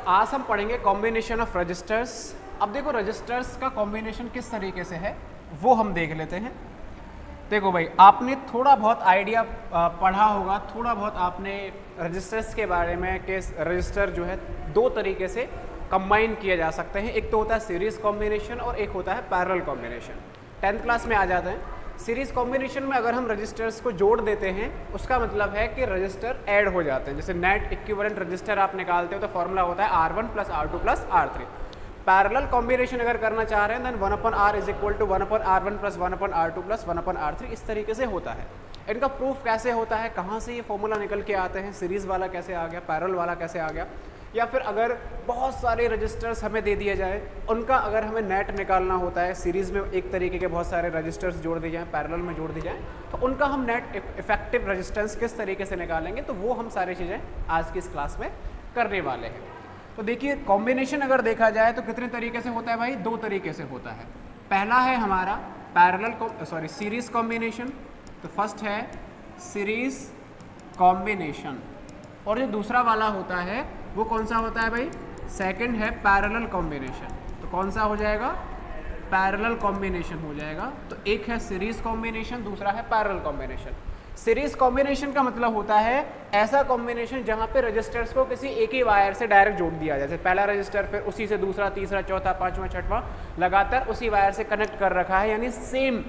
आज हम पढ़ेंगे कॉम्बिनेशन ऑफ रजिस्टर्स। अब देखो रजिस्टर्स का कॉम्बिनेशन किस तरीके से है वो हम देख लेते हैं। देखो भाई, आपने थोड़ा बहुत आइडिया पढ़ा होगा, थोड़ा बहुत आपने रजिस्टर्स के बारे में कि रजिस्टर जो है दो तरीके से कंबाइन किए जा सकते हैं। एक तो होता है सीरीज कॉम्बिनेशन और एक होता है पैरेलल कॉम्बिनेशन। 10th क्लास में आ जाते हैं। सीरीज कॉम्बिनेशन में अगर हम रजिस्टर्स को जोड़ देते हैं उसका मतलब है कि रजिस्टर ऐड हो जाते हैं। जैसे नेट इक्विवेलेंट रजिस्टर आप निकालते हो तो फॉर्मूला होता है R1 + R2 + R3। Parallel combination अगर करना चाह रहे हैं then 1/r = 1/r1 + 1/r2 + 1/r3 इस तरीके से होता है। इनका प्रूफ कैसे होता है, कहाँ से ये फॉर्मूला निकल के आते हैं, सीरीज वाला कैसे आ गया, पैरेलल वाला कैसे आ गया, या फिर अगर बहुत सारे रजिस्टर्स हमें दे दिए जाए उनका अगर हमें नेट निकालना होता है, सीरीज़ में एक तरीके के बहुत सारे रजिस्टर्स जोड़ दिए जाएँ, पैरेलल में जोड़ दिए जाएँ, तो उनका हम नेट इफेक्टिव रजिस्टेंस किस तरीके से निकालेंगे, तो वो हम सारी चीज़ें आज की इस क्लास में करने वाले हैं। तो देखिए कॉम्बिनेशन अगर देखा जाए तो कितने तरीके से होता है भाई, दो तरीके से होता है। पहला है हमारा सीरीज कॉम्बिनेशन। तो फर्स्ट है सीरीज कॉम्बिनेशन, और जो दूसरा वाला होता है वो कौन सा होता है भाई, सेकंड है पैरेलल कॉम्बिनेशन। तो कौन सा हो जाएगा, पैरेलल कॉम्बिनेशन हो जाएगा। तो एक है सीरीज कॉम्बिनेशन, दूसरा है पैरेलल कॉम्बिनेशन। सीरीज कॉम्बिनेशन का मतलब होता है ऐसा कॉम्बिनेशन जहां पे रजिस्टर्स को किसी एक ही वायर से डायरेक्ट जोड़ दिया जाए। जैसे पहला रजिस्टर, फिर उसी से दूसरा, तीसरा, चौथा, पांचवा, छठवां लगातार उसी वायर से कनेक्ट कर रखा है, यानी सेम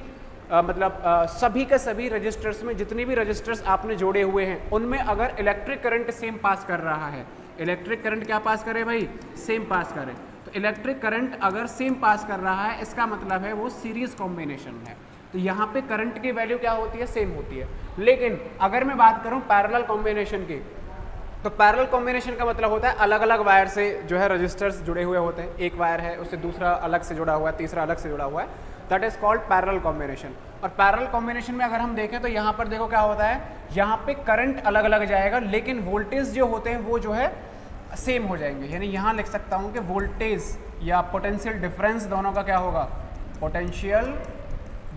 सभी के सभी रजिस्टर्स में जितनी भी रजिस्टर्स आपने जोड़े हुए हैं उनमें अगर इलेक्ट्रिक करंट सेम पास कर रहा है, इलेक्ट्रिक करंट क्या पास करे भाई, सेम पास करे, तो इलेक्ट्रिक करंट अगर सेम पास कर रहा है इसका मतलब है वो सीरीज कॉम्बिनेशन है। तो यहाँ पे करंट की वैल्यू क्या होती है, सेम होती है। लेकिन अगर मैं बात करूँ पैरेलल कॉम्बिनेशन की, तो पैरेलल कॉम्बिनेशन का मतलब होता है अलग अलग वायर से जो है रजिस्टर्स जुड़े हुए होते हैं। एक वायर है उससे दूसरा अलग से जुड़ा हुआ है, तीसरा अलग से जुड़ा हुआ है, that is called parallel combination. और पैरेलल कॉम्बिनेशन में अगर हम देखें तो यहाँ पर देखो क्या होता है, यहाँ पे करंट अलग अलग जाएगा लेकिन वोल्टेज जो होते हैं वो जो है सेम हो जाएंगे। यानी यहाँ लिख सकता हूँ कि वोल्टेज या पोटेंशियल डिफरेंस दोनों का क्या होगा, पोटेंशियल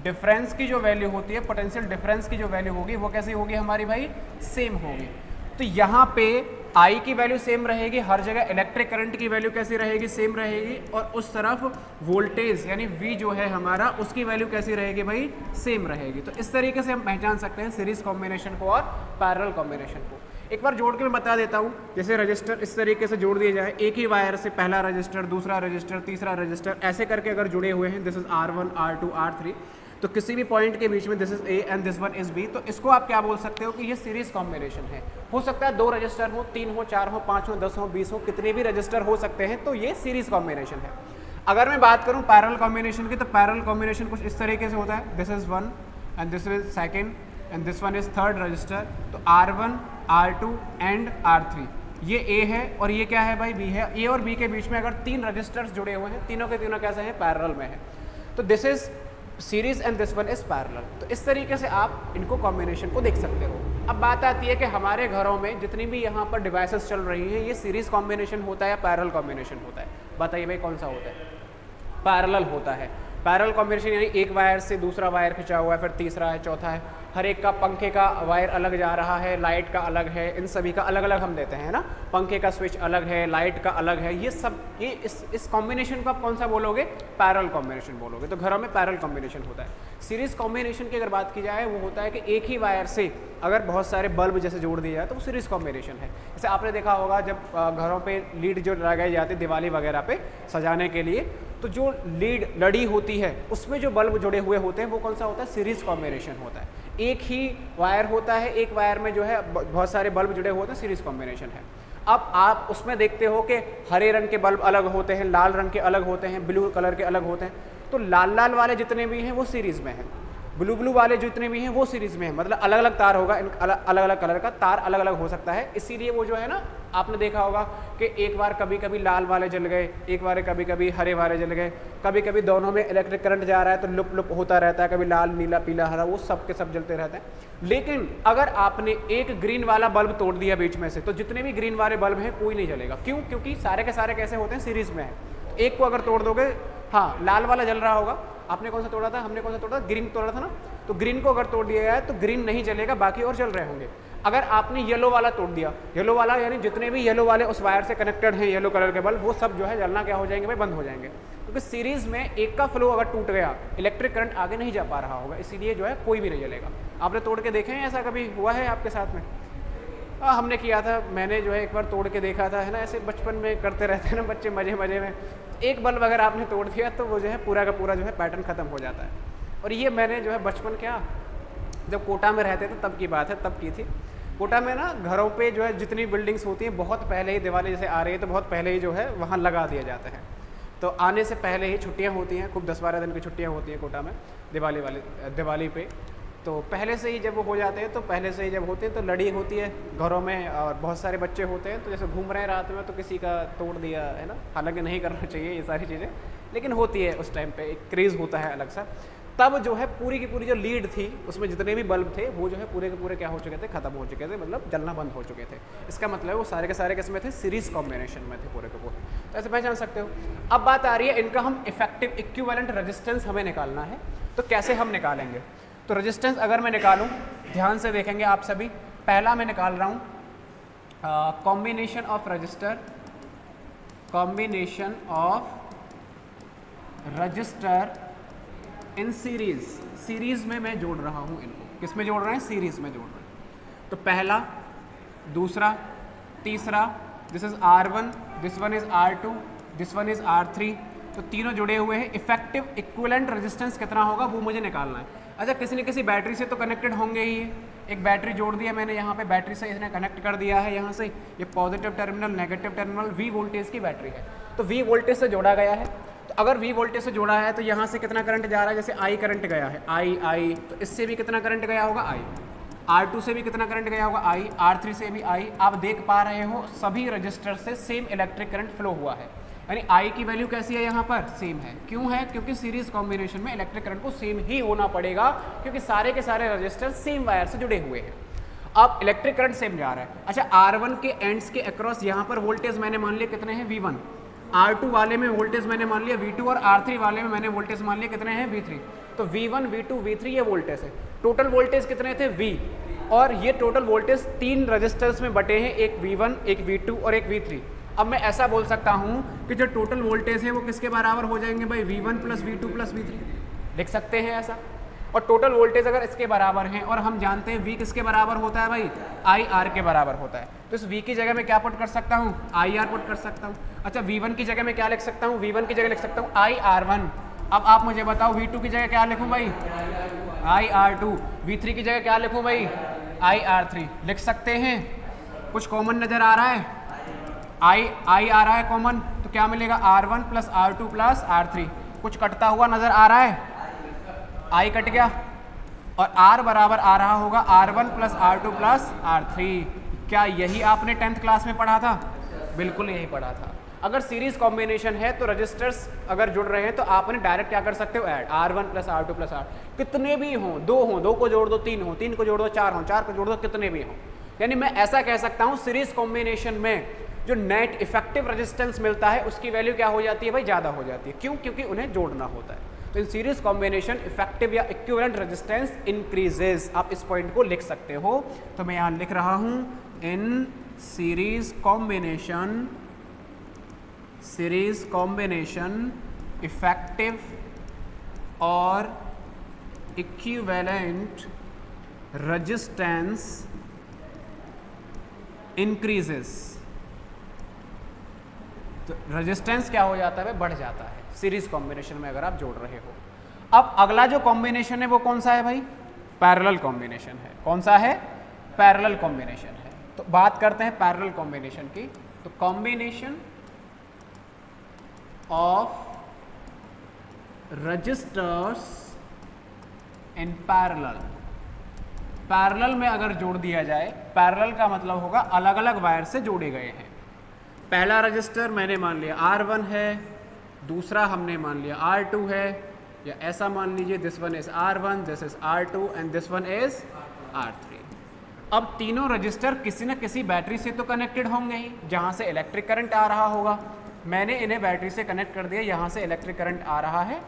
डिफरेंस की जो वैल्यू होती है, पोटेंशियल डिफरेंस की जो वैल्यू होगी वो कैसी होगी हमारी भाई, सेम होगी। तो यहाँ पे I की वैल्यू सेम रहेगी, हर जगह इलेक्ट्रिक करंट की वैल्यू कैसी रहेगी, सेम रहेगी, और उस तरफ वोल्टेज यानी V जो है हमारा उसकी वैल्यू कैसी रहेगी भाई, सेम रहेगी। तो इस तरीके से हम पहचान सकते हैं सीरीज कॉम्बिनेशन को और पैरेलल कॉम्बिनेशन को। एक बार जोड़ के मैं बता देता हूँ। जैसे रजिस्टर इस तरीके से जोड़ दिए जाए, एक ही वायर से पहला रजिस्टर, दूसरा रजिस्टर, तीसरा रजिस्टर, ऐसे करके अगर जुड़े हुए हैं, this is R1, R2, R3, तो किसी भी पॉइंट के बीच में this is A and this one is B, तो इसको आप क्या बोल सकते हो कि ये सीरीज कॉम्बिनेशन है। हो सकता है 2 रजिस्टर हो, 3 हो, 4 हो, 5 हो, 10 हो, 20 हो, कितने भी रजिस्टर हो सकते हैं, तो ये सीरीज कॉम्बिनेशन है। अगर मैं बात करूं पैरेलल कॉम्बिनेशन की, तो पैरेलल कॉम्बिनेशन कुछ इस तरीके से होता है, this is 1 and this is second and this one is third register. तो R1, R2 एंड R3 ये A है और ये क्या है भाई, B है। A और B के बीच में अगर 3 रजिस्टर्स जुड़े हुए हैं, तीनों के तीनों कैसे हैं, पैरेलल में है, तो this is series and this one is parallel. तो इस तरीके से आप इनको कॉम्बिनेशन को देख सकते हो। अब बात आती है कि हमारे घरों में जितनी भी यहाँ पर डिवाइसेस चल रही हैं, ये सीरीज कॉम्बिनेशन होता है या पैरेलल कॉम्बिनेशन होता है, बताइए भाई कौन सा होता है, पैरेलल होता है। पैरेलल कॉम्बिनेशन यानी एक वायर से दूसरा वायर खिंचा हुआ है, फिर तीसरा है, चौथा है, हर एक का पंखे का वायर अलग जा रहा है, लाइट का अलग है, इन सभी का अलग अलग हम देते हैं ना, पंखे का स्विच अलग है, लाइट का अलग है, ये सब ये इस कॉम्बिनेशन को आप कौन सा बोलोगे, पैरेलल कॉम्बिनेशन बोलोगे। तो घरों में पैरेलल कॉम्बिनेशन होता है। सीरीज कॉम्बिनेशन की अगर बात की जाए वो होता है कि एक ही वायर से अगर बहुत सारे बल्ब जैसे जोड़ दिया जाए तो वो सीरीज कॉम्बिनेशन है। जैसे आपने देखा होगा जब घरों पे लीड जो लगाई जाती है दिवाली वगैरह पे सजाने के लिए, तो जो लीड लड़ी होती है उसमें जो बल्ब जुड़े हुए होते हैं वो कौन सा होता है, सीरीज कॉम्बिनेशन होता है। एक ही वायर होता है, एक वायर में जो है बहुत सारे बल्ब जुड़े होते हैं, सीरीज कॉम्बिनेशन है। अब आप उसमें देखते हो कि हरे रंग के बल्ब अलग होते हैं, लाल रंग के अलग होते हैं, ब्लू कलर के अलग होते हैं। तो लाल लाल वाले जितने भी हैं वो सीरीज में हैं, ब्लू ब्लू वाले जितने भी हैं वो सीरीज में हैं, मतलब अलग अलग तार होगा, अलग अलग कलर का तार अलग अलग हो सकता है। इसीलिए वो जो है ना, आपने देखा होगा कि एक बार कभी कभी लाल वाले जल गए, एक बार कभी कभी हरे वाले जल गए, कभी कभी दोनों में इलेक्ट्रिक करंट जा रहा है तो लुप लुप होता रहता है, कभी लाल नीला पीला हरा, वो सब के सब जलते रहते हैं। लेकिन अगर आपने एक ग्रीन वाला बल्ब तोड़ दिया बीच में से, तो जितने भी ग्रीन वाले बल्ब हैं कोई नहीं जलेगा। क्यों? क्योंकि सारे के सारे कैसे होते हैं, सीरीज में है। एक को अगर तोड़ दोगे, हाँ लाल वाला जल रहा होगा, आपने कौन सा तोड़ा था, हमने कौन सा तोड़ा था, ग्रीन तोड़ा था ना, तो ग्रीन को अगर तोड़ दिया जाए तो ग्रीन नहीं जलेगा, बाकी और जल रहे होंगे। अगर आपने येलो वाला तोड़ दिया, येलो वाला यानी जितने भी येलो वाले उस वायर से कनेक्टेड हैं येलो कलर के बल्ब, वो सब जो है जलना क्या हो जाएंगे भाई, बंद हो जाएंगे। क्योंकि सीरीज़ में एक का फ्लो अगर टूट गया, इलेक्ट्रिक करंट आगे नहीं जा पा रहा होगा, इसीलिए जो है कोई भी नहीं जलेगा। आपने तोड़ के देखे हैं, ऐसा कभी हुआ है आपके साथ में? हमने किया था, मैंने जो है एक बार तोड़ के देखा था, है ना, ऐसे बचपन में करते रहते हैं ना बच्चे मज़े मज़े में। एक बल्ब अगर आपने तोड़ दिया तो वो जो है पूरा का पूरा जो है पैटर्न ख़त्म हो जाता है। और ये मैंने जो है बचपन क्या, जब कोटा में रहते थे तब की बात है, तब की थी। कोटा में ना घरों पे जो है जितनी बिल्डिंग्स होती हैं, बहुत पहले ही दिवाली जैसे आ रही है तो बहुत पहले ही जो है वहाँ लगा दिए जाते हैं। तो आने से पहले ही छुट्टियाँ होती हैं, खूब 10-12 दिन की छुट्टियाँ होती हैं कोटा में दिवाली पे। तो पहले से ही जब वो हो जाते हैं, तो पहले से ही जब होते हैं तो लड़ी होती है घरों में, और बहुत सारे बच्चे होते हैं, तो जैसे घूम रहे हैं रात में तो किसी का तोड़ दिया, है ना। हालांकि नहीं करना चाहिए ये सारी चीज़ें, लेकिन होती है उस टाइम पे, एक क्रेज़ होता है अलग सा। तब जो है पूरी की पूरी जो लीड थी उसमें जितने भी बल्ब थे वो जो है पूरे के पूरे क्या हो चुके थे, ख़त्म हो चुके थे, मतलब जलना बंद हो चुके थे। इसका मतलब वो सारे के सारे किस में थे, सीरीज़ कॉम्बिनेशन में थे पूरे के पूरे। तो ऐसे पहचान सकते हो। अब बात आ रही है इनका, हम इफेक्टिव इक्विवेलेंट रेजिस्टेंस हमें निकालना है। तो कैसे हम निकालेंगे? तो रेजिस्टेंस अगर मैं निकालूं, ध्यान से देखेंगे आप सभी। पहला मैं निकाल रहा हूं combination of register, combination of register in series में मैं जोड़ रहा हूं इनको। किस में जोड़ रहे हैं? सीरीज में जोड़ रहे हैं। तो पहला, दूसरा, तीसरा, this is R1, this one is R2, this one is R3। तो तीनों जुड़े हुए हैं। इफेक्टिव इक्विवेलेंट रेजिस्टेंस कितना होगा वो मुझे निकालना है। अच्छा, किसी न किसी बैटरी से तो कनेक्टेड होंगे ही। एक बैटरी जोड़ दिया मैंने यहाँ पे, बैटरी से इसने कनेक्ट कर दिया है यहाँ से। ये positive terminal, negative terminal, V voltage की बैटरी है, तो V वोल्टेज से जोड़ा गया है। तो अगर V वोल्टेज से जोड़ा है तो यहाँ से कितना करंट जा रहा है? जैसे I करंट गया है, I, तो इससे भी कितना करंट गया होगा? I। R2 से भी कितना करंट गया होगा? I। R3 से भी I। आप देख पा रहे हो सभी रजिस्टर से सेम इलेक्ट्रिक करंट फ्लो हुआ है, यानी I की वैल्यू कैसी है यहाँ पर? सेम है। क्यों है? क्योंकि सीरीज कॉम्बिनेशन में इलेक्ट्रिक करंट को सेम ही होना पड़ेगा, क्योंकि सारे के सारे रजिस्टर सेम वायर से जुड़े हुए हैं। अब इलेक्ट्रिक करंट सेम जा रहा है। अच्छा, R1 के एंड्स के अक्रॉस यहाँ पर वोल्टेज मैंने मान लिया कितने हैं? V1। R2 वाले में वोल्टेज मैंने मान लिया V2, और R3 वाले में मैंने वोल्टेज मान लिया कितने हैं? V3। तो V1, V2, V3 ये वोल्टेज है। टोटल वोल्टेज कितने थे? V। और ये टोटल वोल्टेज 3 रजिस्टर्स में बटे हैं, एक V1, एक V2 और एक V3। अब मैं ऐसा बोल सकता हूँ कि जो टोटल वोल्टेज है वो किसके बराबर हो जाएंगे भाई? V1 plus V2 plus V3। लिख सकते हैं ऐसा। और टोटल वोल्टेज अगर इसके बराबर हैं, और हम जानते हैं V किसके बराबर होता है भाई? IR के बराबर होता है। तो इस V की जगह में क्या पुट कर सकता हूँ? IR पुट कर सकता हूँ। अच्छा, V1 की जगह में क्या लिख सकता हूँ? V1 की जगह लिख सकता हूँ IR1। अब आप मुझे बताओ V2 की जगह क्या लिखूँ भाई? IR2। V3 की जगह क्या लिखूँ भाई? IR3। लिख सकते हैं। कुछ कॉमन नज़र आ रहा है? I आ रहा है कॉमन, तो क्या मिलेगा? R1 plus R2 plus R3। कुछ कटता हुआ नज़र आ रहा है? I कट गया, और R बराबर आ रहा होगा R1 plus R2 plus R3। क्या यही आपने 10th क्लास में पढ़ा था? बिल्कुल यही पढ़ा था। अगर सीरीज कॉम्बिनेशन है तो रजिस्टर्स अगर जुड़ रहे हैं तो आपने डायरेक्ट क्या कर सकते हो? Add R1 plus R2 plus R। कितने भी हों, 2 हों, 2 को जोड़ दो, 3 हों, 3 को जोड़ दो, 4 हों, 4 को जोड़ दो, कितने भी हों। यानी मैं ऐसा कह सकता हूँ सीरीज कॉम्बिनेशन में जो नेट इफेक्टिव रेजिस्टेंस मिलता है उसकी वैल्यू क्या हो जाती है भाई? ज़्यादा हो जाती है। क्यों? क्योंकि उन्हें जोड़ना होता है। तो इन सीरीज कॉम्बिनेशन इफेक्टिव या इक्विवेलेंट रेजिस्टेंस इंक्रीजेस। आप इस पॉइंट को लिख सकते हो। तो मैं यहाँ लिख रहा हूँ, इन सीरीज कॉम्बिनेशन इफेक्टिव और इक्विवेलेंट रेजिस्टेंस इंक्रीजेस। तो रेजिस्टेंस क्या हो जाता है? बढ़ जाता है सीरीज कॉम्बिनेशन में अगर आप जोड़ रहे हो। अब अगला जो कॉम्बिनेशन है वो कौन सा है भाई? पैरेलल कॉम्बिनेशन है। कौन सा है? पैरेलल कॉम्बिनेशन है। तो बात करते हैं पैरेलल कॉम्बिनेशन की। तो combination of resistors in parallel. पैरेलल में अगर जोड़ दिया जाए, पैरेलल का मतलब होगा अलग अलग वायर से जोड़े गए हैं। पहला रजिस्टर मैंने मान लिया R1 है, दूसरा हमने मान लिया R2 है, या ऐसा मान लीजिए this one is R1, this is R2 and this one is R3। अब तीनों रजिस्टर किसी न किसी बैटरी से तो कनेक्टेड होंगे ही, जहाँ से इलेक्ट्रिक करंट आ रहा होगा। मैंने इन्हें बैटरी से कनेक्ट कर दिया, यहाँ से इलेक्ट्रिक करंट आ रहा है,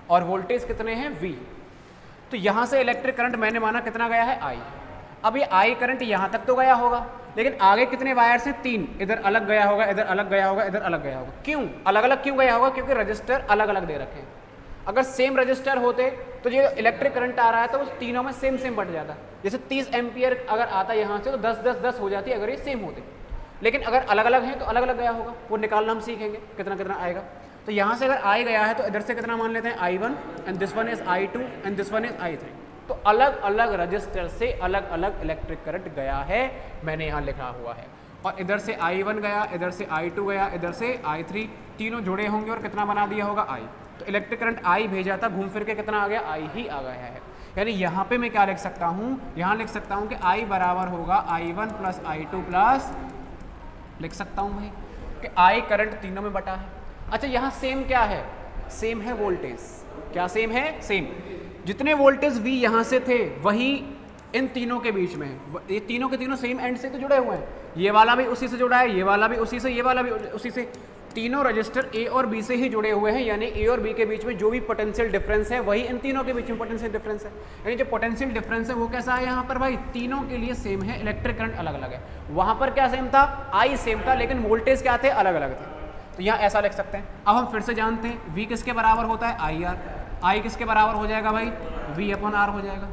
और वोल्टेज कितने हैं? V। तो यहाँ से इलेक्ट्रिक करंट मैंने माना कितना गया है? I। अब ये आई करंट यहाँ तक तो गया होगा, लेकिन आगे कितने वायर्स हैं? 3। इधर अलग गया होगा, इधर अलग गया होगा, इधर अलग गया होगा। क्यों अलग अलग क्यों गया होगा? क्योंकि रजिस्टर अलग अलग दे रखे हैं। अगर सेम रजिस्टर होते तो जो इलेक्ट्रिक करंट आ रहा है तो उस तीनों में सेम सेम बट जाता। जैसे 30 एम्पियर अगर आता यहाँ से तो 10-10-10 हो जाती अगर ये सेम होते, लेकिन अगर अलग अलग हैं तो अलग अलग गया होगा। वो निकालना हम सीखेंगे कितना कितना आएगा। तो यहाँ से अगर आई गया है तो इधर से कितना मान लेते हैं? I1 and this one is I2 and this one is I3। तो अलग अलग रजिस्टर से अलग अलग इलेक्ट्रिक करंट गया है, मैंने यहाँ लिखा हुआ है। और इधर से I1 गया, इधर से I2 गया, इधर से I3, तीनों जुड़े होंगे और कितना बना दिया होगा? I। तो इलेक्ट्रिक करंट I भेजा था, घूम फिर के कितना आ गया? I ही आ गया है। यानी यहाँ पे मैं क्या लिख सकता हूँ? यहाँ लिख सकता हूँ कि I बराबर होगा I1 प्लस I2 प्लस, लिख सकता हूँ भाई कि I करंट तीनों में बटा है। अच्छा यहाँ सेम क्या है? सेम है वोल्टेज। क्या सेम है? सेम। जितने वोल्टेज V यहाँ से थे वही इन तीनों के बीच में है। ये तीनों के तीनों सेम एंड से तो जुड़े हुए हैं। ये वाला भी उसी से जुड़ा है, ये वाला भी उसी से, ये वाला भी उसी से। तीनों रजिस्टर A और B से ही जुड़े हुए हैं, यानी A और B के बीच में जो भी पोटेंशियल डिफरेंस है वही इन तीनों के बीच में पोटेंशियल डिफरेंस है। यानी जो पोटेंशियल डिफरेंस है वो कैसा है यहाँ पर भाई? तीनों के लिए सेम है, इलेक्ट्रिक करंट अलग अलग है। वहाँ पर क्या सेम था? I सेम था, लेकिन वोल्टेज क्या थे? अलग अलग थे। तो यहाँ ऐसा लिख सकते हैं। अब हम फिर से जानते हैं V किसके बराबर होता है? IR। I किसके बराबर हो जाएगा भाई? V/R हो जाएगा।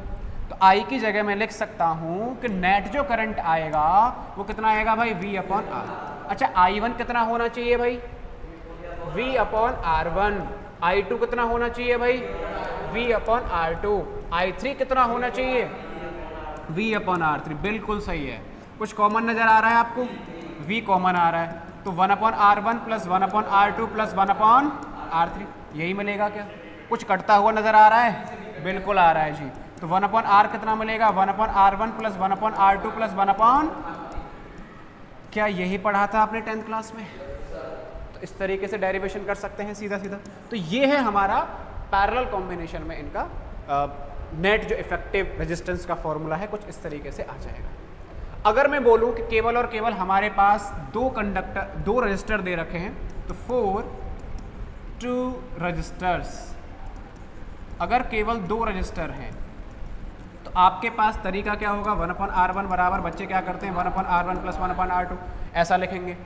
तो I की जगह मैं लिख सकता हूँ कि नेट जो करंट आएगा वो कितना आएगा भाई? V/R। अच्छा I1 कितना होना चाहिए भाई? V/R1। I2 कितना होना चाहिए भाई? V/R2। I3 कितना होना चाहिए? V/R3। बिल्कुल सही है। कुछ कॉमन नजर आ रहा है आपको? V कॉमन आ रहा है तो 1/R1 plus 1/R2 plus 1/R3 यही मिलेगा क्या? कुछ कटता हुआ नजर आ रहा है? बिल्कुल आ रहा है जी। तो 1/R कितना मिलेगा? 1/R1 प्लस 1/R2 प्लस 1/, क्या यही पढ़ा था आपने 10th क्लास में? तो इस तरीके से डेरिवेशन कर सकते हैं सीधा सीधा। तो ये है हमारा पैरेलल कॉम्बिनेशन में इनका नेट जो इफेक्टिव रेजिस्टेंस का फॉर्मूला है, कुछ इस तरीके से आ जाएगा। अगर मैं बोलूं कि केवल और केवल हमारे पास दो रजिस्टर दे रखे हैं तो 2 रजिस्टर्स, अगर केवल 2 रजिस्टर हैं तो आपके पास तरीका क्या होगा? 1/R1 बराबर, बच्चे क्या करते हैं? 1/R1 प्लस 1/R2 ऐसा लिखेंगे,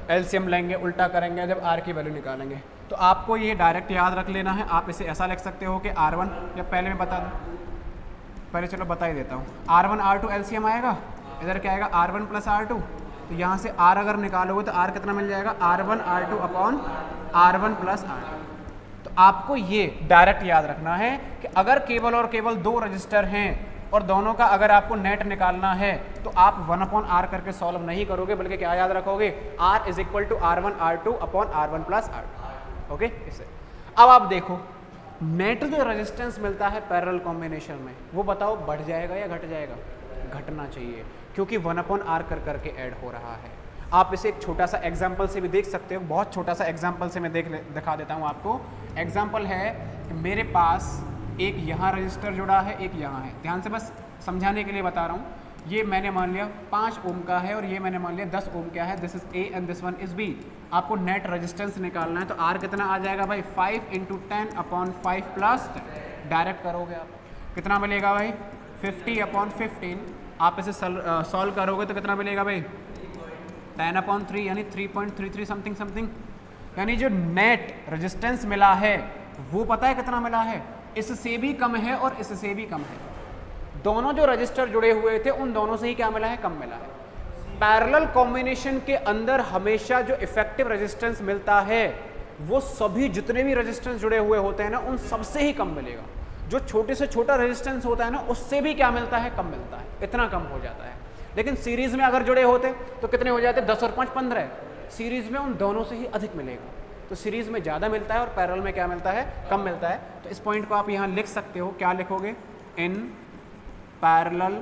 एलसीएम लेंगे, उल्टा करेंगे, जब R की वैल्यू निकालेंगे। तो आपको ये डायरेक्ट याद रख लेना है। आप इसे ऐसा लिख सकते हो कि R1, या पहले मैं बता दूँ, पहले चलो बता ही देता हूँ। R1 R2 एलसीएम आएगा, इधर क्या आएगा? R1 plus R2। तो यहाँ से R अगर निकालोगे तो R कितना मिल जाएगा? R1 R2 upon R1 plus R2। तो आपको ये डायरेक्ट याद रखना है कि अगर केवल और केवल 2 रजिस्टर हैं और दोनों का अगर आपको नेट निकालना है तो आप 1/R करके सॉल्व नहीं करोगे, बल्कि क्या याद रखोगे? R is equal to R1 R2 upon R1 plus R2। Okay, इसे अब आप देखो नेट जो रेजिस्टेंस मिलता है पैरेलल कॉम्बिनेशन में, वो बताओ बढ़ जाएगा या घट जाएगा? घटना चाहिए, क्योंकि 1/R करके ऐड हो रहा है। आप इसे एक छोटा सा एग्जाम्पल से भी देख सकते हो। बहुत छोटा सा एग्जाम्पल से मैं दिखा देता हूँ आपको। एग्जाम्पल है कि मेरे पास एक यहाँ रजिस्टर जुड़ा है, एक यहाँ है। ध्यान से बस समझाने के लिए बता रहा हूँ। ये मैंने मान लिया 5 ओम का है और ये मैंने मान लिया 10 ओम का है। This is A and this one is B। आपको नेट रेजिस्टेंस निकालना है तो R कितना आ जाएगा भाई? 5 × 10/5 प्लस 10। डायरेक्ट करोगे आप कितना मिलेगा भाई? 50/15। आप इसे सॉल्व करोगे तो कितना मिलेगा भाई? 10/3 यानी 3.33 समथिंग। यानी जो नेट रेजिस्टेंस मिला है वो पता है कितना मिला है? इससे भी कम है और इससे भी कम है। दोनों जो रजिस्टर जुड़े हुए थे उन दोनों से ही क्या मिला है? कम मिला है। पैरेलल कॉम्बिनेशन के अंदर हमेशा जो इफेक्टिव रेजिस्टेंस मिलता है वो सभी जितने भी रेजिस्टेंस जुड़े हुए होते हैं ना उन सबसे ही कम मिलेगा। जो छोटे से छोटा रेजिस्टेंस होता है ना उससे भी क्या मिलता है? कम मिलता है, इतना कम हो जाता है। लेकिन सीरीज में अगर जुड़े होते तो कितने हो जाते? 10 और 5 15। सीरीज में उन दोनों से ही अधिक मिलेगा। तो सीरीज में ज़्यादा मिलता है और पैरेलल में क्या मिलता है? कम मिलता है। तो इस पॉइंट को आप यहाँ लिख सकते हो। क्या लिखोगे? इन parallel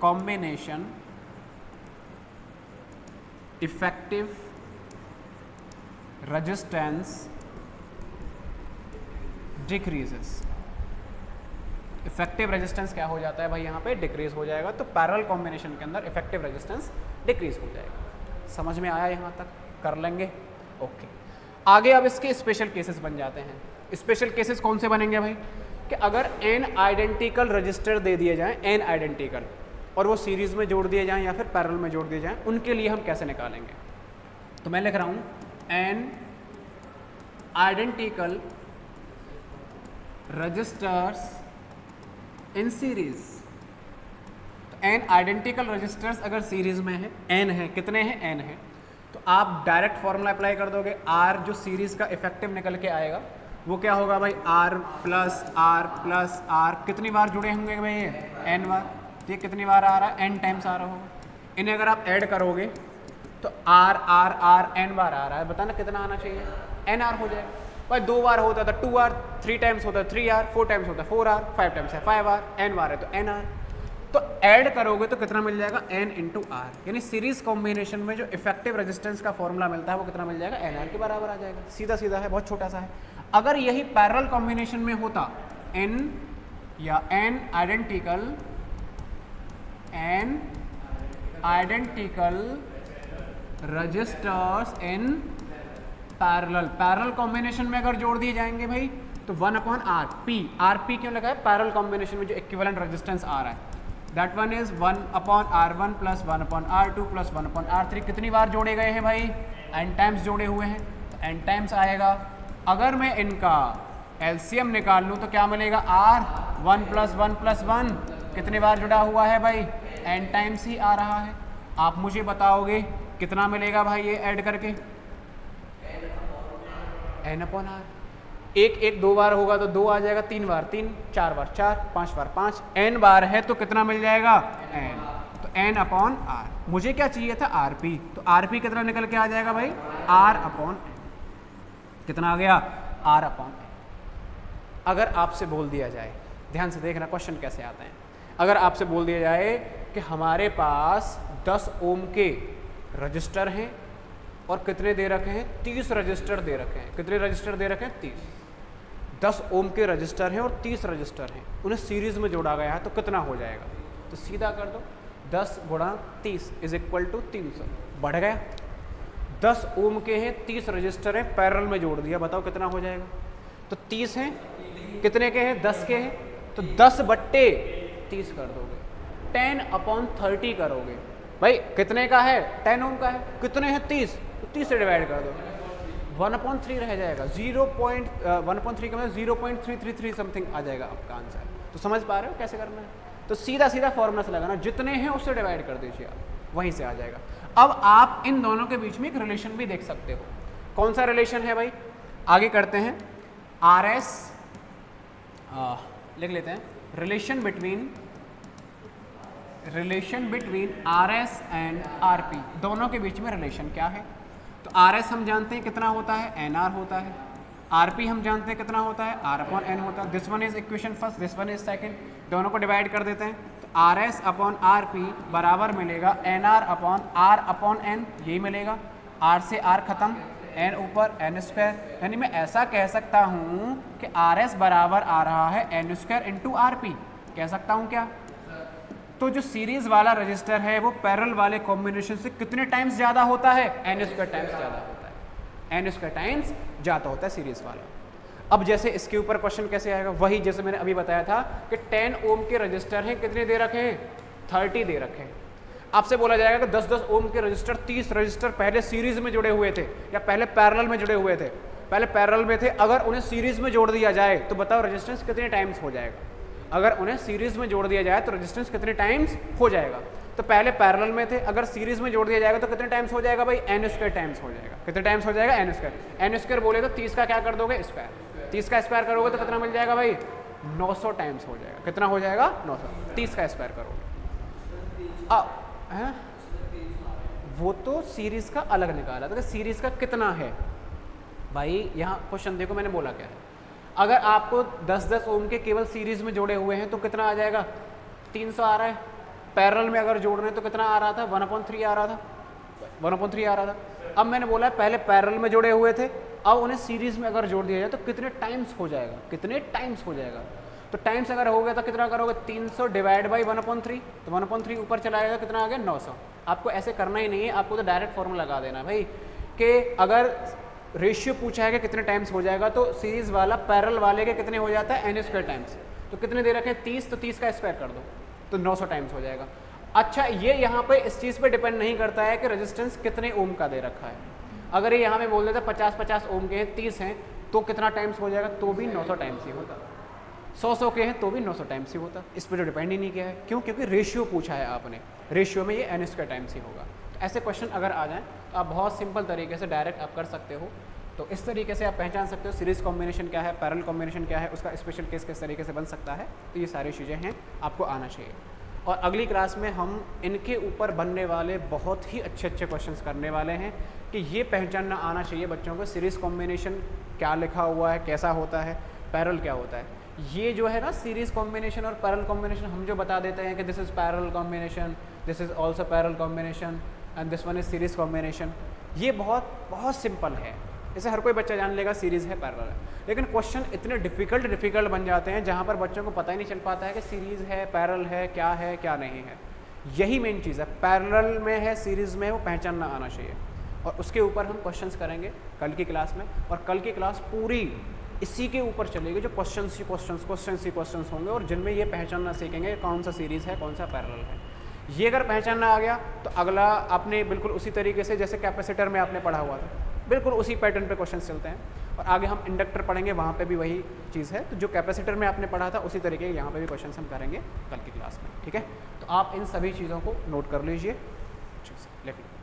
combination effective resistance decreases. Effective resistance क्या हो जाता है भाई? यहाँ पे डिक्रीज हो जाएगा। तो पैरेलल कॉम्बिनेशन के अंदर इफेक्टिव रेजिस्टेंस डिक्रीज हो जाएगा। समझ में आया? यहाँ तक कर लेंगे। ओके, आगे अब इसके स्पेशल केसेस बन जाते हैं। स्पेशल केसेस कौन से बनेंगे भाई? कि अगर n आइडेंटिकल रजिस्टर दे दिए जाएं, n आइडेंटिकल, और वो सीरीज़ में जोड़ दिए जाएं या फिर पैरेलल में जोड़ दिए जाएं, उनके लिए हम कैसे निकालेंगे। तो मैं लिख रहा हूँ N identical resistors in series. तो एन आइडेंटिकल रजिस्टर्स अगर सीरीज में है, एन है, कितने हैं, एन है, तो आप डायरेक्ट फॉर्मूला अप्लाई कर दोगे। आर जो सीरीज का इफेक्टिव निकल के आएगा वो क्या होगा भाई, आर प्लस आर। कितनी बार जुड़े होंगे भाई ये, एन बार। ये कितनी बार आ रहा है, एन टाइम्स आ रहा होगा। इन्हें अगर आप ऐड करोगे तो आर एन बार आ रहा है। बताना कितना आना चाहिए, एन आर हो जाएगा भाई। 2 बार होता था 2 आर, 3 टाइम्स होता है 3 आर, 4 टाइम्स होता है 4 आर, 5 टाइम्स है 5 आर, एन बार है तो एन आर। तो ऐड करोगे तो कितना मिल जाएगा, एन इंटू आर। यानी सीरीज कॉम्बिनेशन में जो इफेक्टिव रेजिस्टेंस का फॉर्मूला मिलता है वो कितना मिल जाएगा, एन आर के बराबर आ जाएगा। सीधा सीधा है, बहुत छोटा सा है। अगर यही पैरेलल कॉम्बिनेशन में होता, एन या N identical resistors in parallel combination में अगर जोड़ दिए जाएंगे भाई तो 1/R पी क्यों लगा है, पैरेलल कॉम्बिनेशन में जो इक्विवेलेंट रेजिस्टेंस आ रहा है that one is 1/R1 plus 1/R2 plus 1/R3। कितनी बार जोड़े गए हैं भाई, n टाइम्स जोड़े हुए हैं तो n टाइम्स आएगा। अगर मैं इनका एलसीएम निकाल लूँ तो क्या मिलेगा, R 1 प्लस 1 प्लस 1 कितनी बार जुड़ा हुआ है भाई, n टाइम्स ही आ रहा है। आप मुझे बताओगे कितना मिलेगा भाई ये ऐड करके, n/R। एक 2 बार होगा तो 2 आ जाएगा, 3 बार 3, 4 बार 4, 5 बार 5, n बार है तो कितना मिल जाएगा, n। तो n/R। मुझे क्या चाहिए था, rp। तो rp कितना निकल के आ जाएगा भाई, r/n। कितना आ गया, r/n। अगर आपसे बोल दिया जाए, ध्यान से देखना क्वेश्चन कैसे आते हैं। अगर आपसे बोल दिया जाए कि हमारे पास 10 ओम के रजिस्टर हैं और कितने दे रखे हैं, 30 रजिस्टर दे रखे हैं। कितने रजिस्टर दे रखे हैं, 30। 10 ओम के रजिस्टर हैं और 30 रजिस्टर हैं, उन्हें सीरीज में जोड़ा गया है तो कितना हो जाएगा। तो सीधा कर दो, 10 गुणा 30 इज इक्वल टू 300। बढ़ गया, 10 ओम के हैं, 30 रजिस्टर हैं, पैरेलल में जोड़ दिया, बताओ कितना हो जाएगा। तो 30 हैं, कितने के हैं, 10 के हैं, तो 10/30 कर दोगे, 10/30 करोगे भाई। कितने का है, 10 ओम का है, कितने हैं, 30, तो 30 से डिवाइड कर दो, 1/3 रह जाएगा। 1/3 का मतलब 0.333 समथिंग आ जाएगा आपका आंसर। तो समझ पा रहे हो कैसे करना है। तो सीधा सीधा फॉर्मूला से लगाना, जितने हैं उससे डिवाइड कर दीजिए आप, वहीं से आ जाएगा। अब आप इन दोनों के बीच में एक रिलेशन भी देख सकते हो। कौन सा रिलेशन है भाई, आगे करते हैं। RS लिख लेते हैं, relation between RS and RP, दोनों के बीच में रिलेशन क्या है। तो RS हम जानते हैं कितना होता है, NR होता है। RP हम जानते हैं कितना होता है, R/N होता है। This one is equation first, this one is second, दोनों को डिवाइड कर देते हैं। तो RS/RP बराबर मिलेगा NR/R/N, यही मिलेगा। R से R खत्म, N ऊपर, N²। यानी मैं ऐसा कह सकता हूँ कि RS बराबर आ रहा है N² इंटू RP, कह सकता हूँ क्या। तो जो सीरीज वाला रजिस्टर है वो पैरेलल वाले कॉम्बिनेशन से कितने टाइम्स ज़्यादा होता है, N² टाइम्स ज़्यादा होता है, N² टाइम्स ज़्यादा होता है सीरीज वाला। अब जैसे इसके ऊपर क्वेश्चन कैसे आएगा, वही जैसे मैंने अभी बताया था कि 10 ओम के रजिस्टर हैं, कितने दे रखे हैं, 30 दे रखे हैं। आपसे बोला जाएगा कि 10-10 ओम के रजिस्टर, 30 रजिस्टर पहले सीरीज में जुड़े हुए थे या पहले पैरेलल में जुड़े हुए थे, पहले पैरेलल में थे, अगर उन्हें सीरीज में जोड़ दिया जाए तो बताओ रेजिस्टेंस कितने टाइम्स हो जाएगा। अगर उन्हें सीरीज में जोड़ दिया जाए तो रेजिस्टेंस कितने टाइम्स हो जाएगा। तो पहले पैरेलल में थे, अगर सीरीज में जोड़ दिया जाएगा तो कितने टाइम्स हो जाएगा भाई, N² टाइम्स हो जाएगा। कितने टाइम्स हो जाएगा, N² बोले तो 30 का क्या कर दोगे, स्क्वायर। 30 का स्क्वायर करोगे तो कितना मिल जाएगा भाई, 900 टाइम्स हो जाएगा। कितना हो जाएगा, 900। 30 का स्क्वायर करोगे। है वो तो सीरीज का अलग निकाला था, सीरीज का कितना है भाई। यहाँ क्वेश्चन देखो मैंने बोला क्या है, अगर आपको 10-10 ओम के केवल सीरीज में जोड़े हुए हैं तो कितना आ जाएगा, 300 आ रहा है। पैरेलल में अगर जोड़ रहे हैं तो कितना आ रहा था, 1/3 आ रहा था, 1/3 आ रहा था। अब मैंने बोला पहले पैरेलल में जोड़े हुए थे, अब उन्हें सीरीज में अगर जोड़ दिया जाए तो कितने टाइम्स हो जाएगा, कितने टाइम्स हो जाएगा। तो टाइम्स अगर हो गया तो कितना करोगे, 300 डिवाइड बाई 1/3, तो 1/3 ऊपर चला जाएगा, कितना आ गया, 900। आपको ऐसे करना ही नहीं है, आपको तो डायरेक्ट फॉर्मूला लगा देना भाई कि अगर रेशियो पूछा है कि कितने टाइम्स हो जाएगा तो सीरीज वाला पैरेलल वाले के कितने हो जाता है, N² टाइम्स। तो कितने दे रखे हैं, 30, तो 30 का स्क्वायर कर दो तो 900 टाइम्स हो जाएगा। अच्छा, ये यहाँ पे इस चीज़ पे डिपेंड नहीं करता है कि रेजिस्टेंस कितने ओम का दे रखा है। अगर ये यहाँ पे बोल देता 50-50 ओम के हैं, 30 हैं, तो कितना टाइम्स हो जाएगा, तो भी 900 टाइम्स ही होता। 100 के हैं तो भी 900 टाइम्स ही होता। इस पर जो डिपेंड ही नहीं किया है, क्यों? क्योंकि रेशियो पूछा है आपने, रेशियो में ये n² टाइम्स ही होगा। तो ऐसे क्वेश्चन अगर आ जाएँ तो आप बहुत सिंपल तरीके से डायरेक्ट आप कर सकते हो। तो इस तरीके से आप पहचान सकते हो सीरीज़ कॉम्बिनेशन क्या है, पैरेलल कॉम्बिनेशन क्या है, उसका स्पेशल केस किस तरीके से बन सकता है। तो ये सारी चीज़ें हैं, आपको आना चाहिए। और अगली क्लास में हम इनके ऊपर बनने वाले बहुत ही अच्छे क्वेश्चंस करने वाले हैं कि ये पहचानना आना चाहिए बच्चों को, सीरीज़ कॉम्बिनेशन क्या लिखा हुआ है, कैसा होता है, पैरेलल क्या होता है। ये जो है ना सीरीज़ कॉम्बिनेशन और पैरेलल कॉम्बिनेशन हम जो बता देते हैं कि this is parallel combination, this is also parallel combination and this one is series combination, ये बहुत सिंपल है, इसे हर कोई बच्चा जान लेगा सीरीज़ है, पैरेलल है। लेकिन क्वेश्चन इतने डिफ़िकल्ट बन जाते हैं जहाँ पर बच्चों को पता ही नहीं चल पाता है कि सीरीज़ है, पैरेलल है, क्या नहीं है। यही मेन चीज़ है, पैरेलल में है, सीरीज़ में है, वो पहचानना आना चाहिए। और उसके ऊपर हम क्वेश्चंस करेंगे कल की क्लास में, और कल की क्लास पूरी इसी के ऊपर चलेगी, जो क्वेश्चंस होंगे और जिनमें ये पहचानना सीखेंगे कौन सा सीरीज़ है, कौन सा पैरेलल है। ये अगर पहचानना आ गया तो अगला आपने बिल्कुल उसी तरीके से जैसे कैपेसिटर में आपने पढ़ा हुआ था, बिल्कुल उसी पैटर्न पे क्वेश्चन चलते हैं। और आगे हम इंडक्टर पढ़ेंगे, वहाँ पे भी वही चीज़ है। तो जो कैपेसिटर में आपने पढ़ा था उसी तरीके यहाँ पे भी क्वेश्चन हम करेंगे कल की क्लास में, ठीक है। तो आप इन सभी चीज़ों को नोट कर लीजिए, लिख लीजिए।